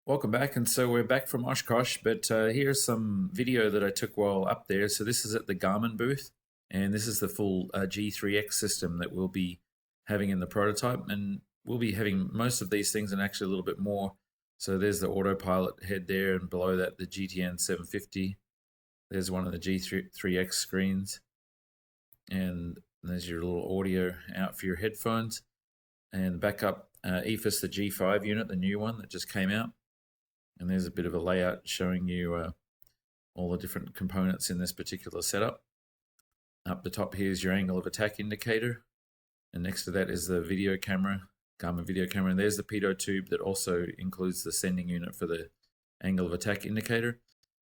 Welcome back, and so we're back from Oshkosh, but here's some video that I took while up there. So this is at the Garmin booth, and this is the full G3X system that we'll be having in the prototype, and we'll be having most of these things and actually a little bit more. So there's the autopilot head there, and below that the GTN 750. There's one of the G3X screens, and there's your little audio out for your headphones, and backup EFIS, the G5 unit, the new one that just came out. And there's a bit of a layout showing you all the different components in this particular setup. Up the top here is your angle of attack indicator, and next to that is the video camera, Garmin video camera, and there's the pitot tube that also includes the sending unit for the angle of attack indicator.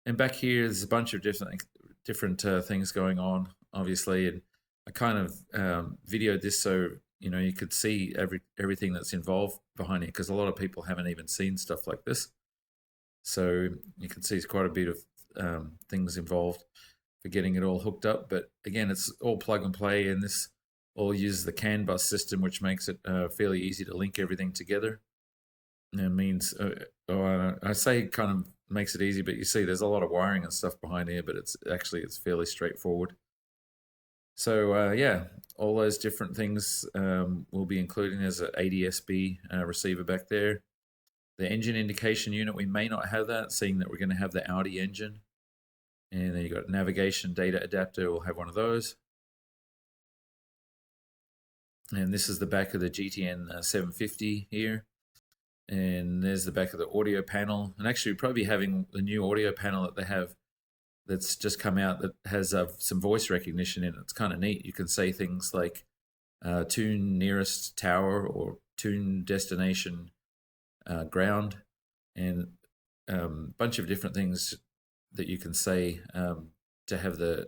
And back here there's a bunch of different things going on, obviously, and I kind of videoed this so you could see everything that's involved behind it, because a lot of people haven't even seen stuff like this. So you can see it's quite a bit of things involved for getting it all hooked up. But again, it's all plug and play, and this all uses the CAN bus system, which makes it fairly easy to link everything together. And it means, I say kind of makes it easy, but you see there's a lot of wiring and stuff behind here, but it's fairly straightforward. So yeah, all those different things we'll be including. There's an ADS-B receiver back there. The engine indication unit, we may not have that, seeing that we're going to have the Audi engine. And then you've got navigation data adapter, we'll have one of those. And this is the back of the GTN 750 here. And there's the back of the audio panel. And actually, we'll probably be having the new audio panel that they have that's just come out that has some voice recognition in it. It's kind of neat. You can say things like tune nearest tower or tune destination ground, and a bunch of different things that you can say to have the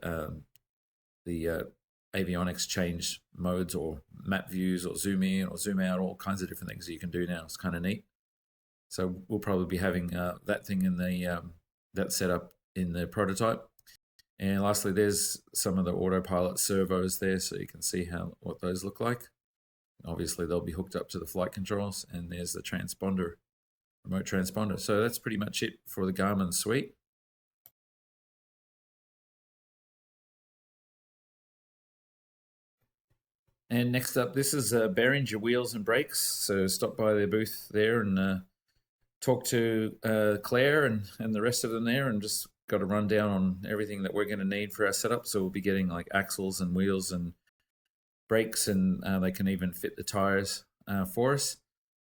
avionics change modes or map views or zoom in or zoom out, all kinds of different things that you can do now. It's kind of neat. So we'll probably be having that thing in the that setup in the prototype. And lastly, there's some of the autopilot servos there, so you can see what those look like. Obviously, they'll be hooked up to the flight controls, and there's the transponder, remote transponder. So that's pretty much it for the Garmin suite. And next up, this is Behringer Wheels and Brakes. So stop by their booth there and talk to Claire and the rest of them there, and just got a rundown on everything that we're going to need for our setup. So we'll be getting like axles and wheels and brakes, and they can even fit the tires for us.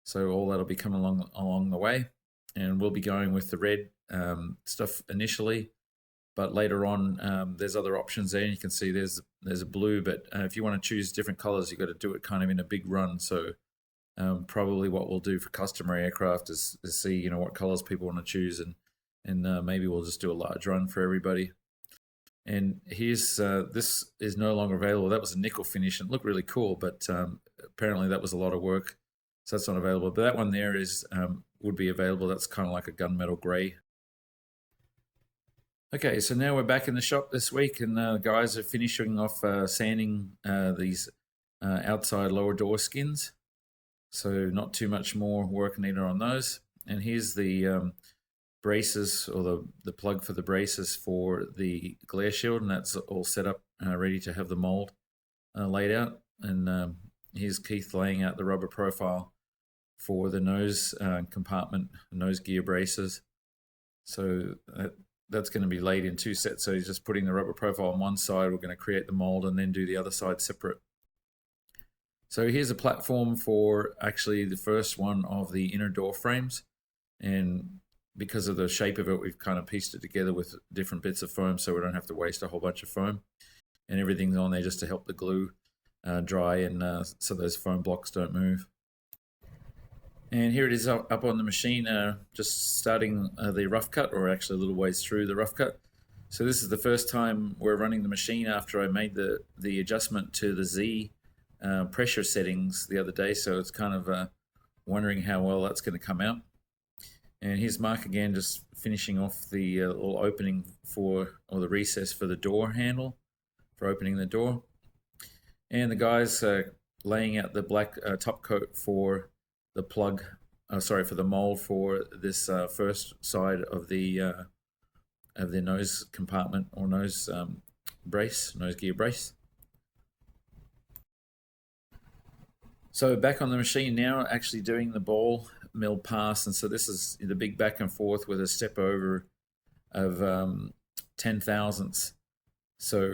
So all that'll be coming along the way, and we'll be going with the red stuff initially, but later on there's other options there. You can see there's a blue, but if you want to choose different colors, you've got to do it kind of in a big run. So probably what we'll do for customer aircraft is see what colors people want to choose, and maybe we'll just do a large run for everybody. And here's this is no longer available. That was a nickel finish and it looked really cool, but apparently that was a lot of work, so that's not available. But that one there is would be available. That's kind of like a gunmetal gray. Okay, so now we're back in the shop this week, and the guys are finishing off sanding these outside lower door skins. So not too much more work needed on those. And here's the braces, or the plug for the braces for the glare shield, and that's all set up ready to have the mold laid out. And here's Keith laying out the rubber profile for the nose compartment, nose gear braces. So that's going to be laid in two sets. So he's just putting the rubber profile on one side. We're going to create the mold and then do the other side separate. So here's a platform for actually the first one of the inner door frames, and because of the shape of it, we've kind of pieced it together with different bits of foam, so we don't have to waste a whole bunch of foam. And everything's on there just to help the glue dry, and so those foam blocks don't move. And here it is up on the machine, just starting the rough cut, or actually a little ways through the rough cut. So this is the first time we're running the machine after I made the adjustment to the Z pressure settings the other day, so it's kind of wondering how well that's going to come out. And here's Mark again, just finishing off the little opening or the recess for the door handle, for opening the door. And the guys laying out the black top coat for the plug sorry, for the mold for this first side of the nose compartment, or nose nose gear brace. So back on the machine now, actually doing the ball mill pass, and so this is the big back and forth with a step over of 10 thousandths. So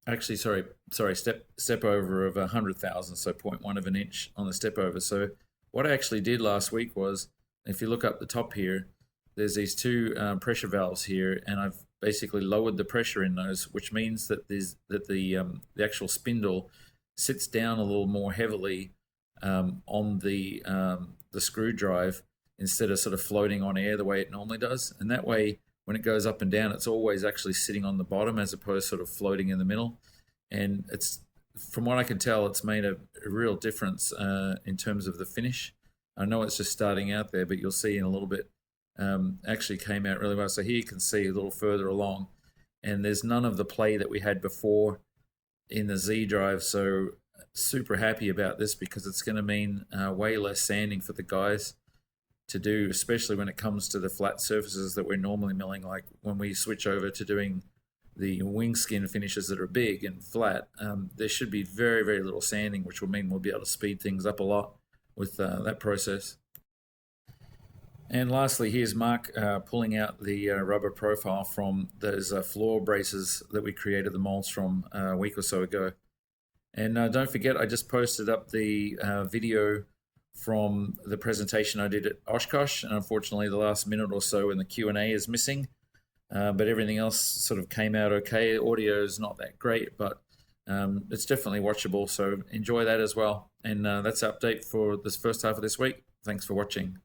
actually, step over of 100 thousandths, so 0.1 of an inch on the step over. So what I actually did last week was, if you look up the top here, there's these two pressure valves here, and I've basically lowered the pressure in those, which means that the actual spindle sits down a little more heavily on the screw drive, instead of sort of floating on air the way it normally does. And that way, when it goes up and down, it's always actually sitting on the bottom as opposed to sort of floating in the middle. And it's, from what I can tell, it's made a real difference in terms of the finish. I know it's just starting out there, but you'll see in a little bit, actually came out really well. So here you can see a little further along, and there's none of the play that we had before in the Z drive. So super happy about this, because it's going to mean way less sanding for the guys to do, especially when it comes to the flat surfaces that we're normally milling. Like when we switch over to doing the wing skin finishes that are big and flat, there should be very, very little sanding, which will mean we'll be able to speed things up a lot with that process. And lastly, here's Mark pulling out the rubber profile from those floor braces that we created the molds from a week or so ago. And don't forget, I just posted up the video from the presentation I did at Oshkosh, and unfortunately the last minute or so in the Q&A is missing, but everything else sort of came out okay. Audio is not that great, but it's definitely watchable, so enjoy that as well. And that's the update for this first half of this week. Thanks for watching.